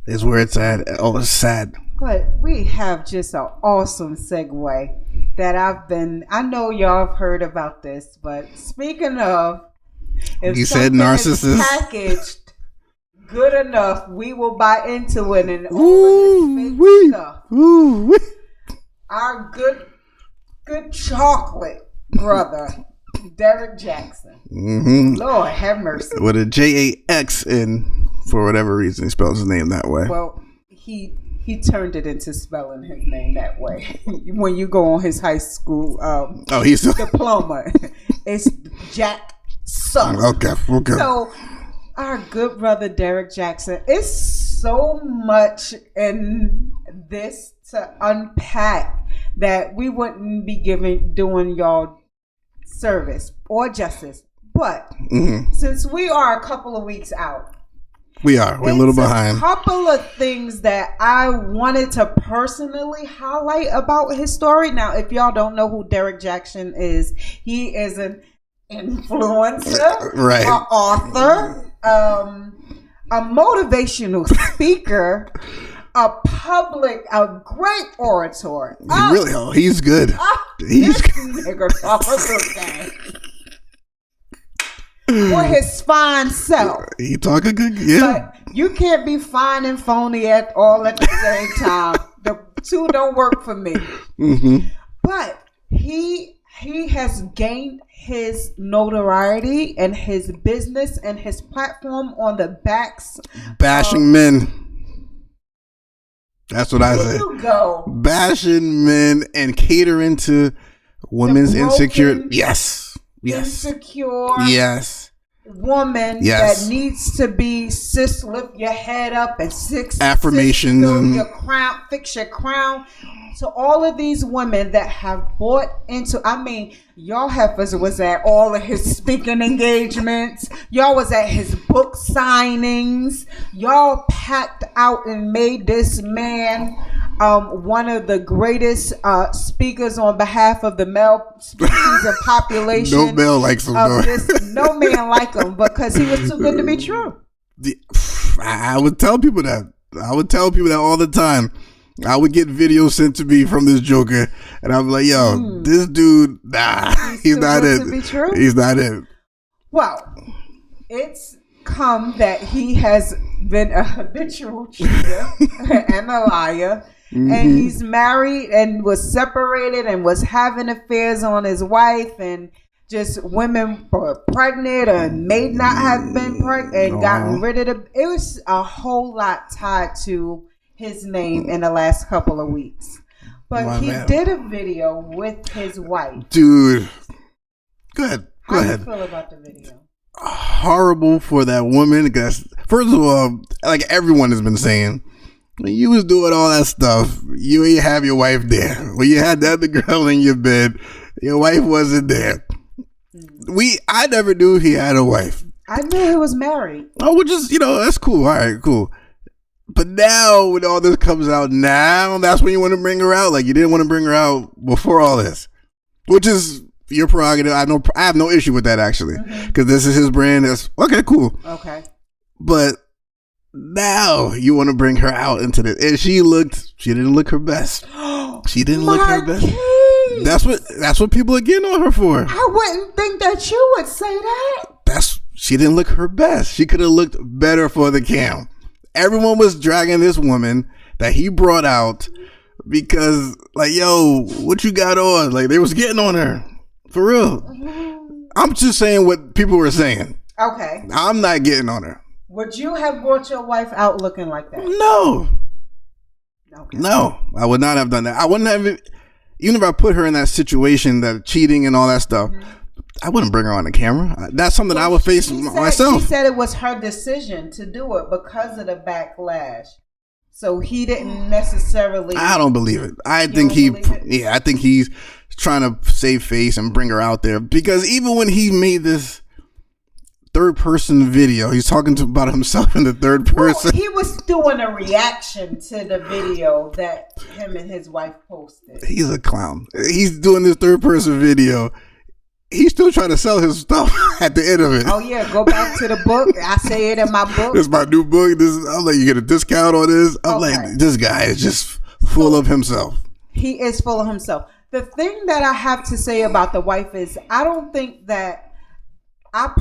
is where it's at. Oh, it's sad. But we have just an awesome segue that I know y'all have heard about this, but speaking of, if you said narcissist packaged good enough, we will buy into it and all of this fake stuff. Our good chocolate brother, Derek Jaxn. Mm-hmm. Lord have mercy. With a Jax in, for whatever reason, he spells his name that way. Well, he turned it into spelling his name that way. When you go on his high school diploma, it's Jackson. Okay. So our good brother Derek Jaxn, it's so much in this to unpack that we wouldn't be doing y'all service or justice. But since we are a couple of weeks out, we're a little behind. A couple of things that I wanted to personally highlight about his story. Now, if y'all don't know who Derek Jaxn is, he is an influencer, right? An author, a motivational speaker, a great orator. He's good. He's good. For his fine self. He talking good, yeah. But you can't be fine and phony all at the same time. The two don't work for me. Mm-hmm. But he has gained his notoriety and his business and his platform on the backs bashing men. That's what I say. You go. Bashing men and catering to women's insecure. Yes. Insecure. Yes. Woman that needs to be lift your head up and affirmations and your crown, fix your crown. So all of these women that have bought into, y'all was at all of his speaking engagements. Y'all was at his book signings. Y'all packed out and made this man one of the greatest speakers on behalf of the male species and population. No male likes him. No man like him because he was too good to be true. I would tell people that. All the time. I would get videos sent to me from this joker, and I'm like, yo, this dude, he's not it. He's not it. Well, it's come that he has been a habitual cheater and a liar. Mm-hmm. And he's married and was separated and was having affairs on his wife, and just women were pregnant or may not have been pregnant and gotten rid of it. It was a whole lot tied to his name in the last couple of weeks. But he did a video with his wife. Dude. Go ahead. How do you feel about the video? horrible for that woman. Because first of all, like everyone has been saying, when you was doing all that stuff, you ain't have your wife there. When you had the other girl in your bed, your wife wasn't there. I never knew he had a wife. I knew he was married. Oh, well, just, that's cool. All right, cool. But now, when all this comes out now, that's when you want to bring her out. Like, you didn't want to bring her out before all this, which is your prerogative. I have no issue with that, actually, because this is his brand. That's okay, cool. Okay. But now you want to bring her out into this, and she didn't look her best. She didn't look her best. That's what people are getting on her for. I wouldn't think that you would say that. She didn't look her best. She could have looked better for the cam. Everyone was dragging this woman that he brought out because, like, yo, what you got on? Like, they was getting on her. For real. I'm just saying what people were saying. Okay. I'm not getting on her. Would you have brought your wife out looking like that? No. Okay. No, I would not have done that. I wouldn't have, even if I put her in that situation, that cheating and all that stuff, I wouldn't bring her on the camera. That's something I would face myself. She said it was her decision to do it because of the backlash. So he didn't necessarily. I don't believe it. I think he's trying to save face and bring her out there, because even when he made this third person video, he's talking about himself in the third person. Well, he was doing a reaction to the video that him and his wife posted. He's a clown. He's doing this third person video. He's still trying to sell his stuff at the end of it. Oh yeah, go back to the book. I say it in my book. This is my new book. I'm like, you get a discount on this. I'm like, this guy is just full of himself. He is full of himself. The thing that I have to say about the wife is, I don't think that I'm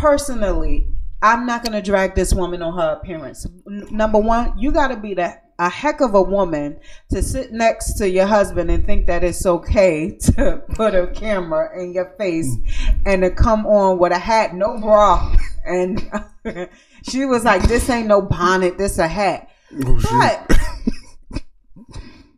not going to drag this woman on her appearance. Number one, you got to be a heck of a woman to sit next to your husband and think that it's okay to put a camera in your face and to come on with a hat, no bra. And she was like, this ain't no bonnet, this a hat. But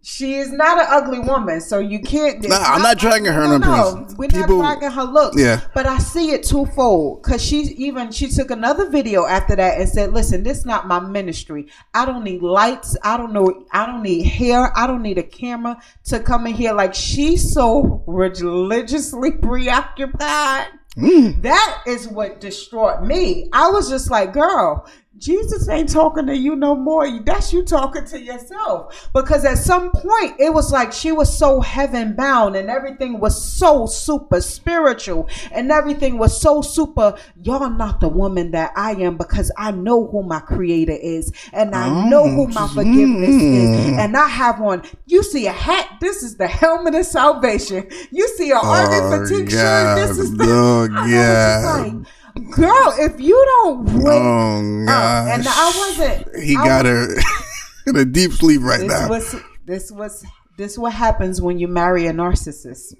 she is not an ugly woman, so you can't. I'm not dragging her on appearance. We're not dragging her looks. Yeah. But I see it twofold, because she took another video after that and said, "Listen, this is not my ministry. I don't need lights. I don't need hair. I don't need a camera to come in here." Like, she's so religiously preoccupied. That is what destroyed me. I was just like, girl, Jesus ain't talking to you no more. That's you talking to yourself. Because at some point, it was like she was so heaven bound and everything was so super spiritual and everything was so super, y'all not the woman that I am, because I know who my creator is and I know who my forgiveness is. And I have on, you see a hat, this is the helmet of salvation. You see an army fatigue shirt, this is the... Girl, if you don't wait, and I wasn't. He got her in a deep sleep right now. This what happens when you marry a narcissist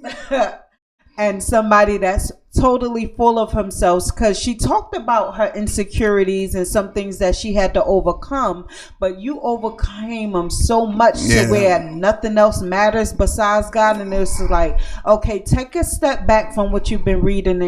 and somebody that's totally full of himself. Because she talked about her insecurities and some things that she had to overcome, but you overcame them so much to where nothing else matters besides God. And it's like, okay, take a step back from what you've been reading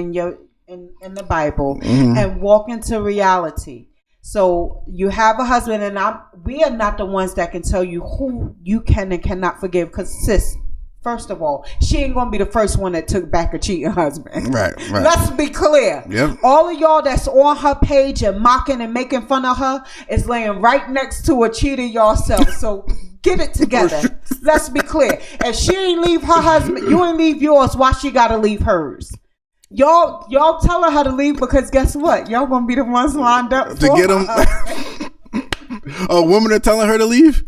in the Bible and walk into reality. So you have a husband, and we are not the ones that can tell you who you can and cannot forgive. Because sis, first of all, she ain't gonna be the first one that took back a cheating husband. Right. Let's be clear. Yep. All of y'all that's on her page and mocking and making fun of her is laying right next to a cheater yourself. So get it together. Let's be clear. If she ain't leave her husband, you ain't leave yours. Why she gotta leave hers? Y'all telling her to leave, because guess what? Y'all gonna be the ones lined up to get them. Oh, women are telling her to leave.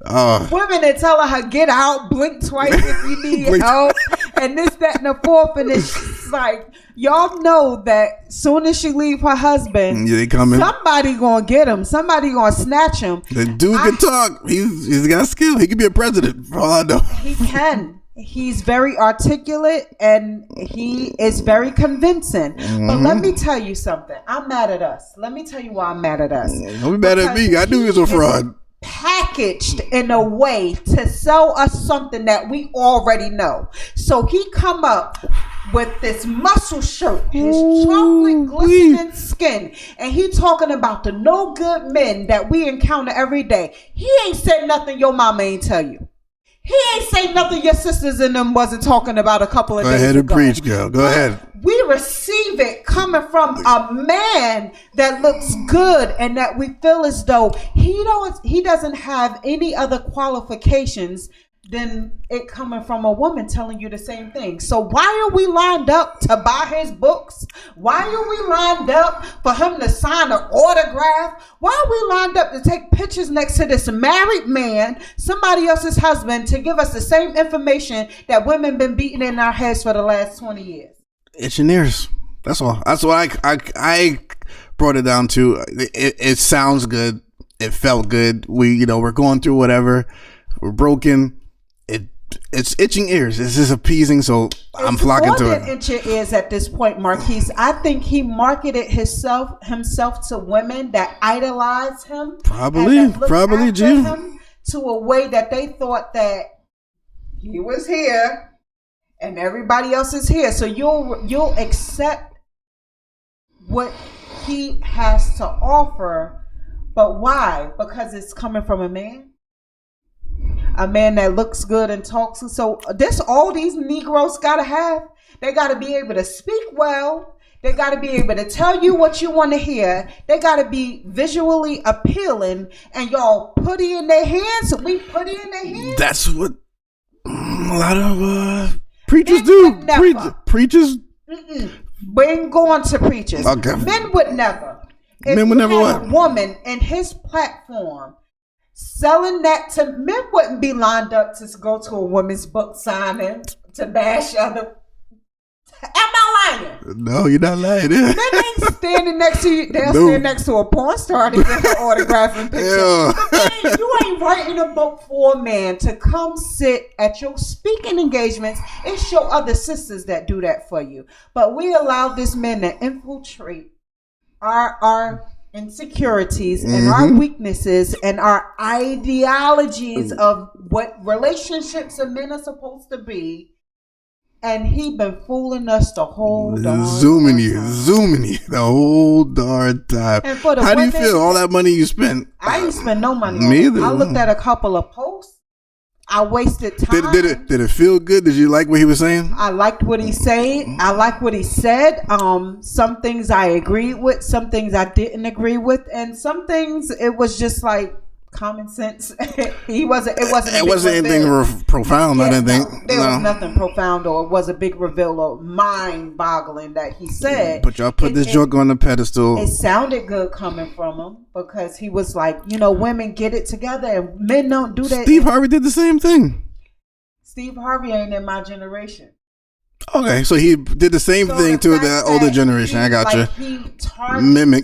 Women are telling her get out, blink twice if you need help, and this, that, and the fourth. And it's like, y'all know that soon as she leave her husband, they coming. Somebody gonna get him. Somebody gonna snatch him. The dude can talk. He's got skill. He could be a president for all I know. He can. He's very articulate and he is very convincing. But let me tell you something. I'm mad at us. Let me tell you why I'm mad at us. Don't be mad at me. I knew he was a fraud. Packaged in a way to sell us something that we already know. So he come up with this muscle shirt, his chocolate glistening skin, and he talking about the no good men that we encounter every day. He ain't said nothing your mama ain't tell you. He ain't say nothing your sisters and them wasn't talking about a couple of days ago. Go ahead and preach, girl. Go ahead. We receive it coming from a man that looks good and that we feel as though he doesn't have any other qualifications than it coming from a woman telling you the same thing. So why are we lined up to buy his books? Why are we lined up for him to sign an autograph? Why are we lined up to take pictures next to this married man, somebody else's husband, to give us the same information that women been beating in our heads for the last 20 years? Itching ears. That's all. That's what I brought it down to. It sounds good. It felt good. We're going through whatever. We're broken. It's itching ears. It's just appeasing, so I'm flocking to it. Itch your ears at this point, Marquis. I think he marketed himself to women that idolize him. Probably, Jim. Him to a way that they thought that he was here and everybody else is here. So you'll accept what he has to offer, but why? Because it's coming from a man. A man that looks good and talks. So all these Negroes gotta have. They gotta be able to speak well. They gotta be able to tell you what you want to hear. They gotta be visually appealing. And y'all put it in their hands. We put it in their hands. That's what a lot of preachers do. Preachers. We ain't going to preachers. Okay. Men would never. Men would never what? A woman in his platform selling that to men wouldn't be lined up to go to a woman's book signing to bash other. Am I lying? No, you're not lying. Men ain't standing next to you. They'll stand next to a porn star to get an autograph and picture. You ain't writing a book for a man to come sit at your speaking engagements. It's your other sisters that do that for you. But we allow this man to infiltrate our insecurities and our weaknesses and our ideologies of what relationships and men are supposed to be, and he been fooling us the whole darn zooming you the whole darn time. How do you feel? All that money you spent? I didn't spend no money. Me either. I looked at a couple of posts. I wasted time. Did it feel good? Did you like what he was saying? I liked what he said. I liked what he said. Some things I agreed with, some things I didn't agree with, and some things it was just like common sense. It wasn't anything profound. I didn't think there was nothing profound, or it was a big reveal or mind-boggling that he said. But y'all put this joke on the pedestal. It sounded good coming from him because he was like, women get it together and men don't do that. Steve Harvey did the same thing. Steve Harvey ain't in my generation. Okay, so he did the same thing to the older generation. I got you.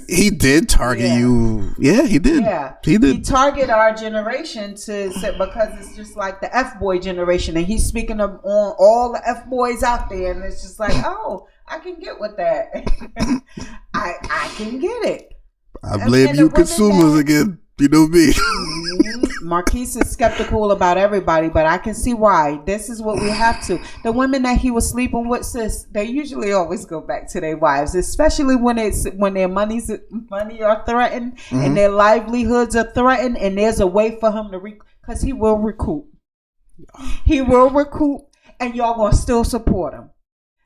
He did target you. Yeah, he did. Yeah, he did. He targeted our generation because it's just like the F-boy generation, and he's speaking on all the F-boys out there, and it's just like, oh, I can get with that. I can get it. I blame you consumers again. You know me. Marquis is skeptical about everybody, but I can see why. This is what we have to. The women that he was sleeping with, sis, they usually always go back to their wives, especially when their money are threatened and their livelihoods are threatened, and there's a way for him to because he will recoup. He will recoup, and y'all gonna still support him.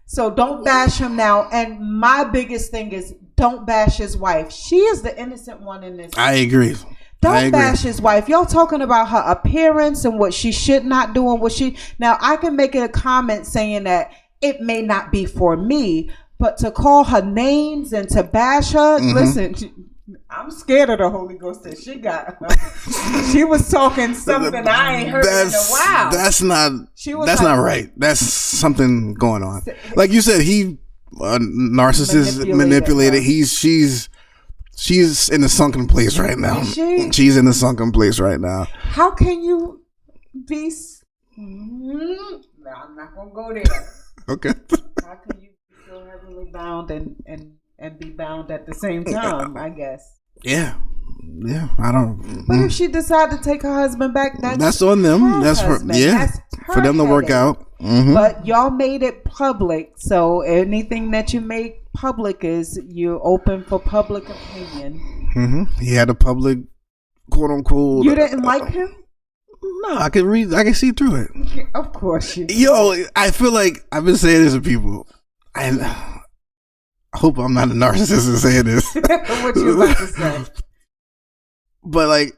So don't bash him now. And my biggest thing is don't bash his wife. She is the innocent one in this. I agree. Don't bash his wife. Y'all talking about her appearance and what she should not do and what she... Now, I can make a comment saying that it may not be for me, but to call her names and to bash her, listen, I'm scared of the Holy Ghost that she got. She was talking something I ain't heard in a while. That's not right. That's something going on. Like you said, he narcissist manipulated. She's in a sunken place right now. She's in a sunken place right now. How can you be... No, I'm not going to go there. Okay. How can you be so heavily bound and be bound at the same time, I guess? Yeah, I don't... But if she decided to take her husband back, that's on them. That's husband. yeah. That's for them to work out. Mm-hmm. But y'all made it public, so anything that you make public is you're open for public opinion. Mm-hmm. He had a public, quote unquote. You didn't like him? No, I can see through it. Of course you. Yo, I feel like I've been saying this to people, and I hope I'm not a narcissist in saying this. What you about to say? But like,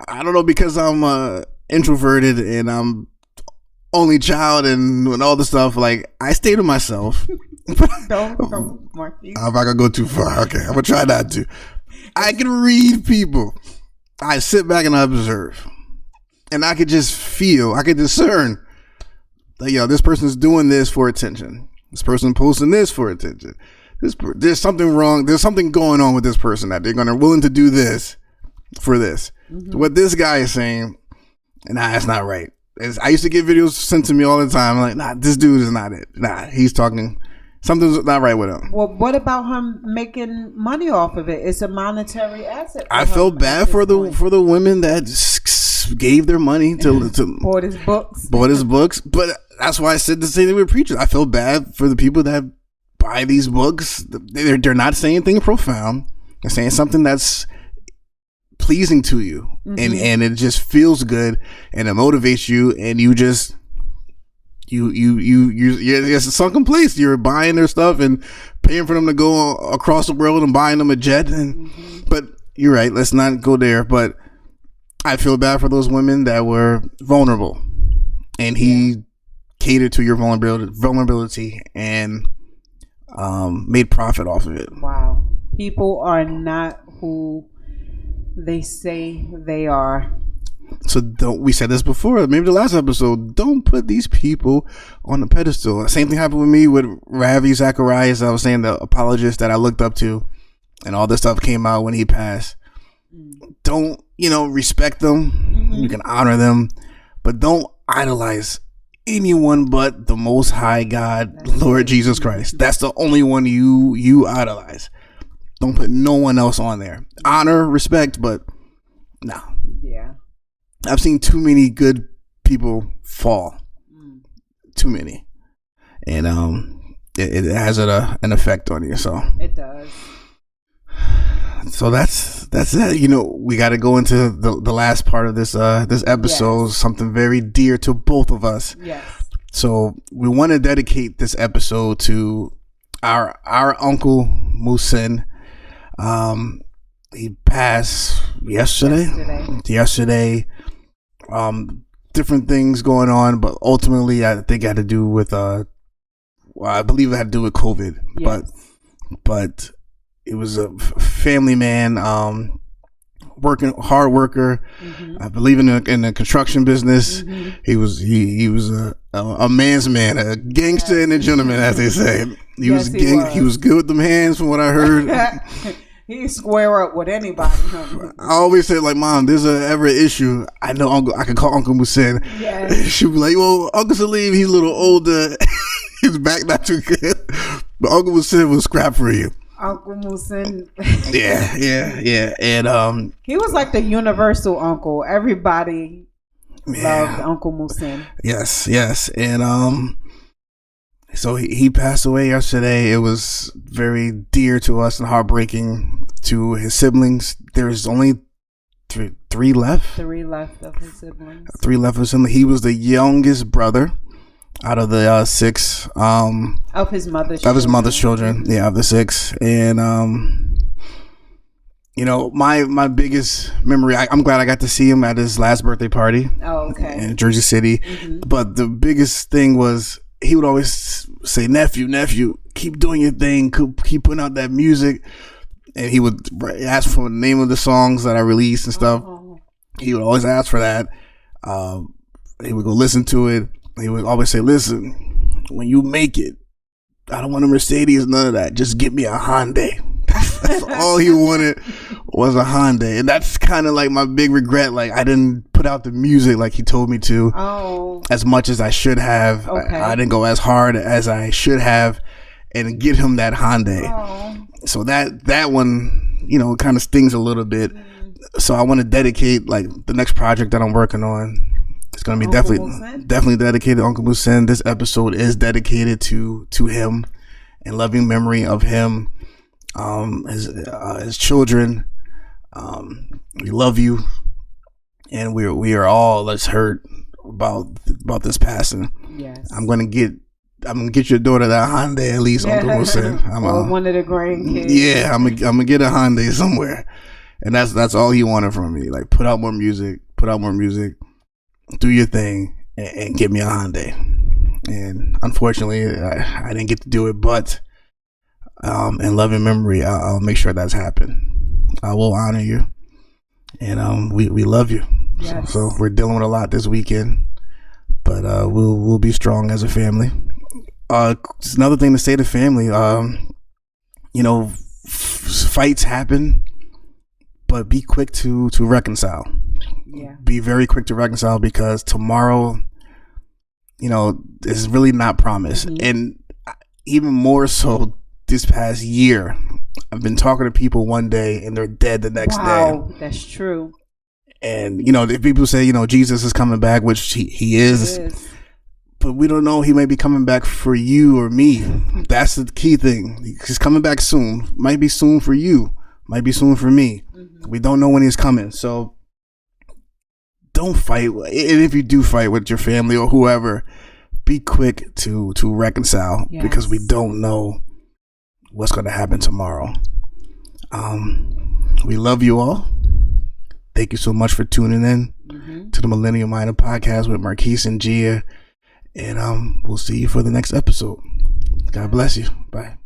I don't know, because I'm introverted and I'm only child and all the stuff. Like, I stay to myself. Don't, Marquis. I'm not gonna go too far. Okay, I'm gonna try not to. I can read people. I sit back and I observe, and I could just feel. I could discern that, yo, this person's doing this for attention. This person posting this for attention. There's something wrong. There's something going on with this person that they're willing to do this for this. Mm-hmm. What this guy is saying, nah, that's not right. I used to get videos sent to me all the time. I'm like, nah, this dude is not it. Nah, he's talking. Something's not right with him. Well, what about him making money off of it? It's a monetary asset. I felt bad for the women that gave their money to bought his books. Bought his books, but that's why I said the same thing with preachers. I feel bad for the people that buy these books. They're not saying anything profound. They're saying something that's pleasing to you, mm-hmm. and it just feels good, and it motivates you, and you're it's a sunken place. You're buying their stuff and paying for them to go across the world and buying them a jet. And mm-hmm. But you're right. Let's not go there. But I feel bad for those women that were vulnerable, and he catered to your vulnerability and made profit off of it. Wow. People are not who they say they are. So we said this before, maybe the last episode, don't put these people on the pedestal. Same thing happened with me with Ravi Zacharias. I was saying, the apologist that I looked up to, and all this stuff came out when he passed. Don't, respect them. Mm-hmm. You can honor them, but don't idolize anyone but the Most High God, Lord Jesus Christ. That's the only one you idolize. Don't put no one else on there. Honor, respect, but no. Yeah. I've seen too many good people fall. Too many. And it has an effect on you. So it does. So that's it. We got to go into the last part of this episode. Yes. Something very dear to both of us. Yes. So we want to dedicate this episode to our Uncle Mushin. He passed yesterday. Different things going on, but ultimately I think it had to do with I believe it had to do with COVID. Yes. But it was a family man, hard worker. Mm-hmm. I believe in the construction business. Mm-hmm. He was a man's man, a gangster and a gentleman, as they say. He was good with them hands, from what I heard. He square up with anybody. I always say, like, Mom, there's ever an issue, I know I can call Uncle Mushin. Yes. She'll be like, well, Uncle Salim, he's a little older. His back not too good. But Uncle Mushin will scrap for you. Uncle Mushin. Yeah. And he was like the universal uncle. Everybody loved Uncle Mushin. Yes. And so he passed away yesterday. It was very dear to us and heartbreaking to his siblings. There's only three left. Three left of his siblings. He was the youngest brother out of the six. Of his mother's children. Yeah, of the six. And my biggest memory, I'm glad I got to see him at his last birthday party. Oh, okay. In Jersey City. Mm-hmm. But the biggest thing was, he would always say, nephew, keep doing your thing, keep putting out that music. And he would ask for the name of the songs that I released and stuff. Oh. He would always ask for that. He would go listen to it. He would always say, listen, when you make it, I don't want a Mercedes, none of that. Just get me a Hyundai. That's all he wanted was a Hyundai. And that's kind of like my big regret. Like, I didn't put out the music like he told me to as much as I should have. Okay. I didn't go as hard as I should have and get him that Hyundai. Oh. So that one, kind of stings a little bit. So I want to dedicate, like, the next project that I'm working on It's going to be Uncle Mushin. definitely dedicated to Uncle Mushin. This episode is dedicated to him, in loving memory of him, his children. We love you, and we are all as hurt about this passing. Yes. I'm gonna get your daughter that Hyundai at least, Uncle Mushin. Or one of the grandkids. Yeah, I'm gonna get a Hyundai somewhere, and that's all he wanted from me. Like, put out more music, do your thing, and get me a Hyundai. And unfortunately, I didn't get to do it, but in loving memory, I'll make sure that's happened. I will honor you, and we love you. Yes. So we're dealing with a lot this weekend, but we'll be strong as a family. Just another thing to say to family, fights happen, but be quick to reconcile. Yeah. Be very quick to reconcile, because tomorrow, is really not promised. Mm-hmm. And even more so this past year, I've been talking to people one day and they're dead the next day. Wow, that's true. And, if people say, Jesus is coming back, which he is. But we don't know, he may be coming back for you or me. That's the key thing. He's coming back soon. Might be soon for you. Might be soon for me. Mm-hmm. We don't know when he's coming. So don't fight. And if you do fight with your family or whoever, be quick to reconcile. Yes. Because we don't know what's going to happen tomorrow. We love you all. Thank you so much for tuning in to the Millennial Minded Podcast with Marquis and Jeeah. And we'll see you for the next episode. God bless you. Bye.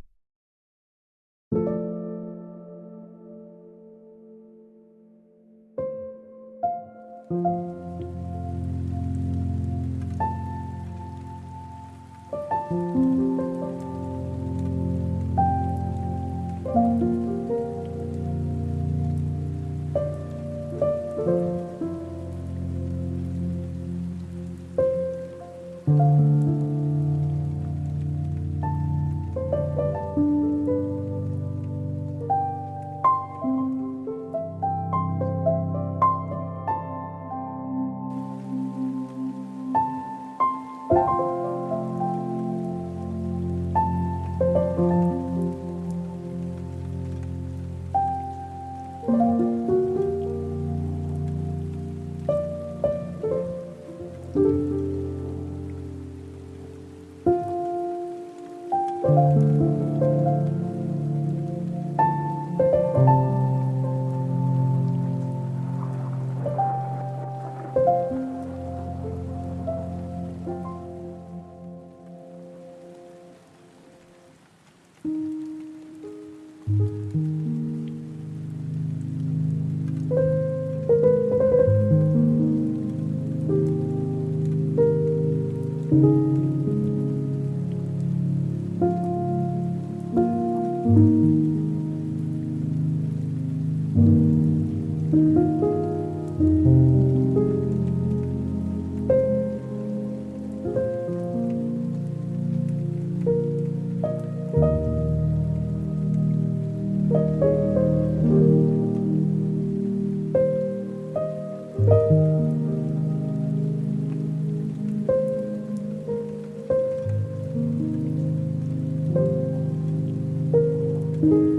you.